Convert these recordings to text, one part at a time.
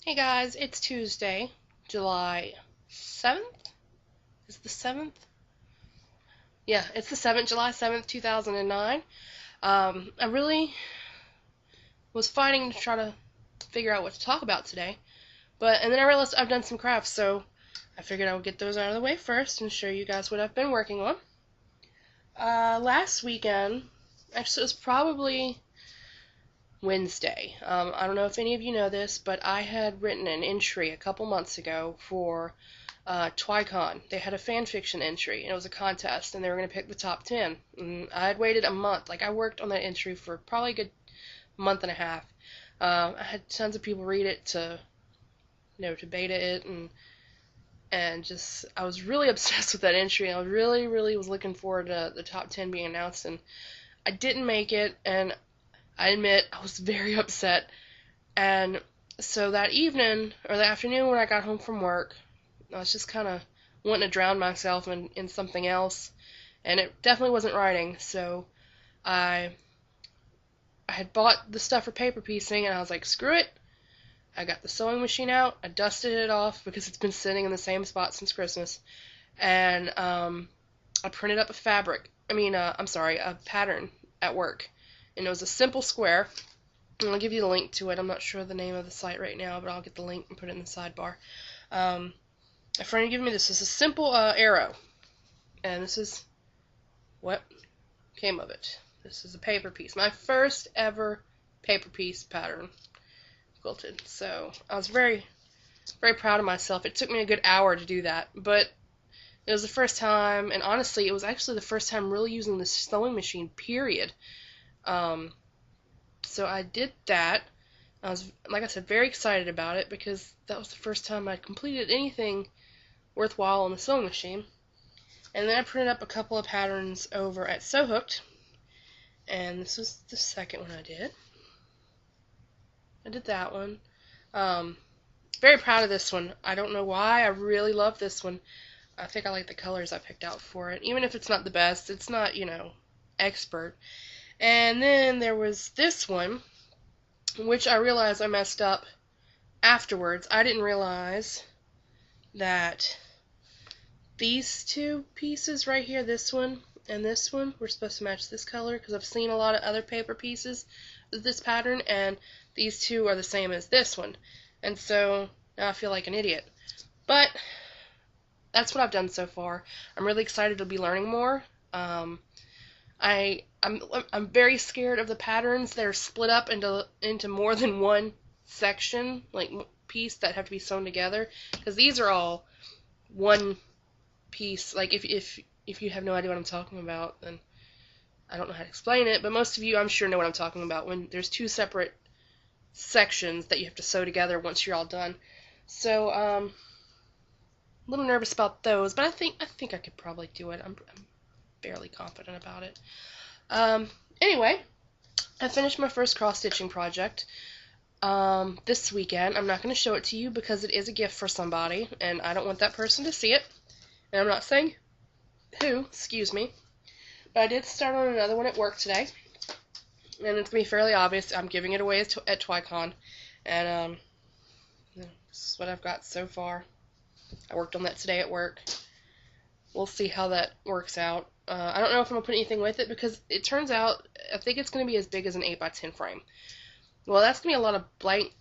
Hey guys, it's Tuesday, July 7th? Is it the 7th? Yeah, it's the 7th, July 7th, 2009. I really was fighting to try to figure out what to talk about today, and then I realized I've done some crafts, so I figured I would get those out of the way first and show you guys what I've been working on. Last weekend, actually it was probably Wednesday. I don't know if any of you know this, but I had written an entry a couple months ago for TwyCon. They had a fan fiction entry, and it was a contest, and they were going to pick the top 10. And I had waited a month. Like, I worked on that entry for probably a good month and a half. I had tons of people read it to beta it, and just, I was really obsessed with that entry. I really, really was looking forward to the top 10 being announced, and I didn't make it, and I admit I was very upset. And so that evening, or the afternoon when I got home from work, I was just kind of wanting to drown myself in something else, and it definitely wasn't writing. So I I had bought the stuff for paper piecing, and I was like, screw it. I got the sewing machine out. I dusted it off because it's been sitting in the same spot since Christmas, and I printed up a fabric. I'm sorry, a pattern at work, and it was a simple square. And I'll give you the link to it. I'm not sure the name of the site right now, but I'll get the link and put it in the sidebar. Um, a friend gave me this. This is a simple arrow, and this is what came of it. This is a paper piece. My first ever paper piece pattern quilted. So I was very, very proud of myself. It took me a good hour to do that, but it was the first time, and honestly, it was actually the first time really using the sewing machine, period. Um, so I did that. I was, like I said, very excited about it because that was the first time I'd completed anything worthwhile on the sewing machine. And then I printed up a couple of patterns over at Sewhooked, and this was the second one I did. I did that one. Um, Very proud of this one. I don't know why. I really love this one. I think I like the colors I picked out for it. Even if it's not the best, it's not, expert. And then there was this one, which I realized I messed up afterwards. I didn't realize that these two pieces right here, this one and this one, were supposed to match this color because I've seen a lot of other paper pieces with this pattern, and these two are the same as this one. And so now I feel like an idiot. But that's what I've done so far. I'm really excited to be learning more. I'm very scared of the patterns that are split up into more than one section, like piece that have to be sewn together, because these are all one piece. Like if you have no idea what I'm talking about, then I don't know how to explain it, but most of you, I'm sure, know what I'm talking about when there's two separate sections that you have to sew together once you're all done. So a little nervous about those, but I think I could probably do it. I'm fairly confident about it. Um, anyway, I finished my first cross-stitching project this weekend. I'm not going to show it to you because it is a gift for somebody, and I don't want that person to see it. And I'm not saying who, excuse me. But I did start on another one at work today, and it's going to be fairly obvious. I'm giving it away at TwyCon, and this is what I've got so far. I worked on that today at work. We'll see how that works out. I don't know if I'm going to put anything with it because it turns out I think it's going to be as big as an 8x10 frame. Well, that's going to be a lot of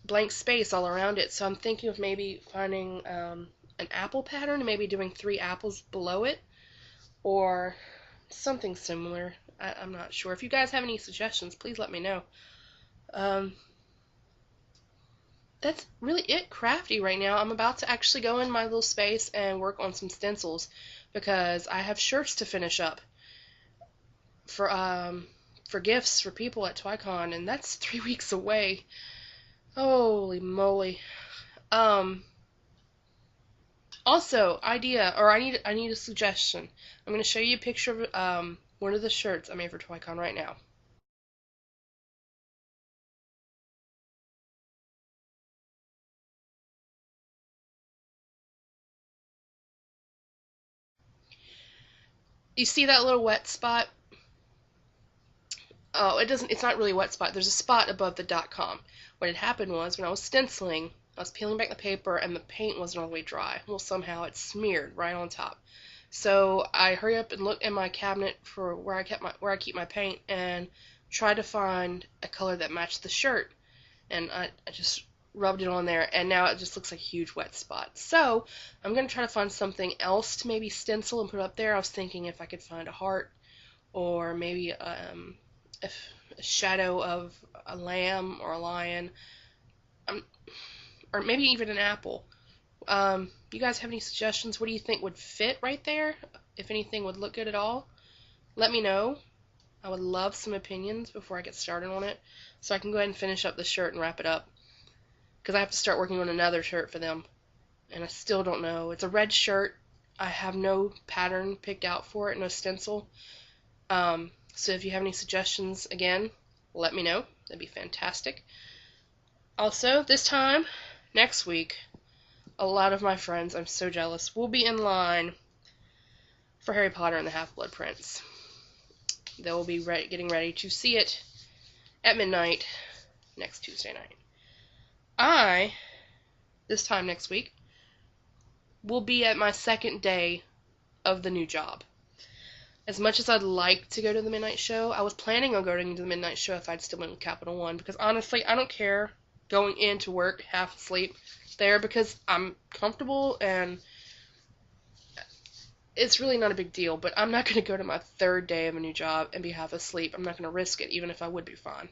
blank space all around it, so I'm thinking of maybe finding an apple pattern and maybe doing 3 apples below it or something similar. I'm not sure. If you guys have any suggestions, please let me know. Um, that's really it crafty right now. I'm about to actually go in my little space and work on some stencils because I have shirts to finish up for gifts for people at TwyCon, and that's 3 weeks away. Holy moly. Um, Also, idea, or I need a suggestion. I'm going to show you a picture of one of the shirts I made for TwyCon right now. You see that little wet spot? Oh, it's not really a wet spot. There's a spot above the .com. What had happened was when I was stenciling, I was peeling back the paper, and the paint wasn't all the way dry. Well, somehow it smeared right on top. So I hurry up and look in my cabinet for where I keep my paint, and tried to find a color that matched the shirt. And I just rubbed it on there, and now it just looks like a huge wet spot. So I'm going to try to find something else to maybe stencil and put up there. I was thinking if I could find a heart, or maybe a shadow of a lamb or a lion, or maybe even an apple. You guys have any suggestions? What do you think would fit right there? If anything would look good at all, let me know. I would love some opinions before I get started on it, so I can go ahead and finish up the shirt and wrap it up, because I have to start working on another shirt for them, and I still don't know. It's a red shirt. I have no pattern picked out for it, no stencil. So if you have any suggestions, again, let me know. That'd be fantastic. Also, this time next week, a lot of my friends, I'm so jealous, will be in line for Harry Potter and the Half-Blood Prince. They will be getting ready to see it at midnight next Tuesday night. This time next week, will be at my second day of the new job. As much as I'd like to go to the midnight show, I was planning on going to the midnight show if I'd still been with Capital One, because honestly, I don't care going into work half asleep there, because I'm comfortable and it's really not a big deal. But I'm not going to go to my third day of a new job and be half asleep. I'm not going to risk it, even if I would be fine.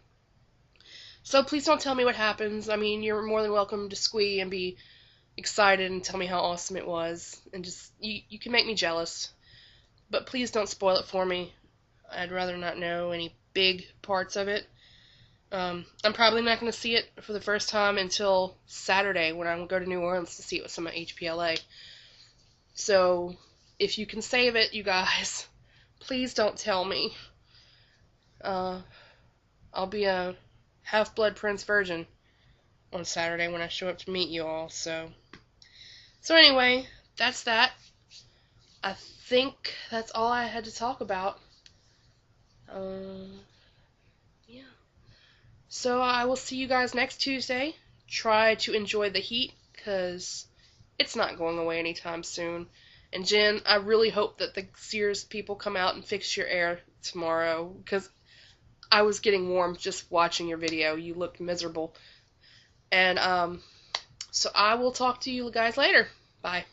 So please don't tell me what happens. I mean, you're more than welcome to squee and be excited and tell me how awesome it was, and just you can make me jealous, but please don't spoil it for me. I'd rather not know any big parts of it. I'm probably not going to see it for the first time until Saturday, when I go to New Orleans to see it with some of HPLA. So if you can save it, you guys, please don't tell me. I'll be a Half-Blood Prince virgin on Saturday when I show up to meet you all. So anyway, that's that. I think that's all I had to talk about. Yeah. So I will see you guys next Tuesday. Try to enjoy the heat, because it's not going away anytime soon. And Jen, I really hope that the Sears people come out and fix your air tomorrow, because I was getting warm just watching your video. You looked miserable. And so I will talk to you guys later. Bye.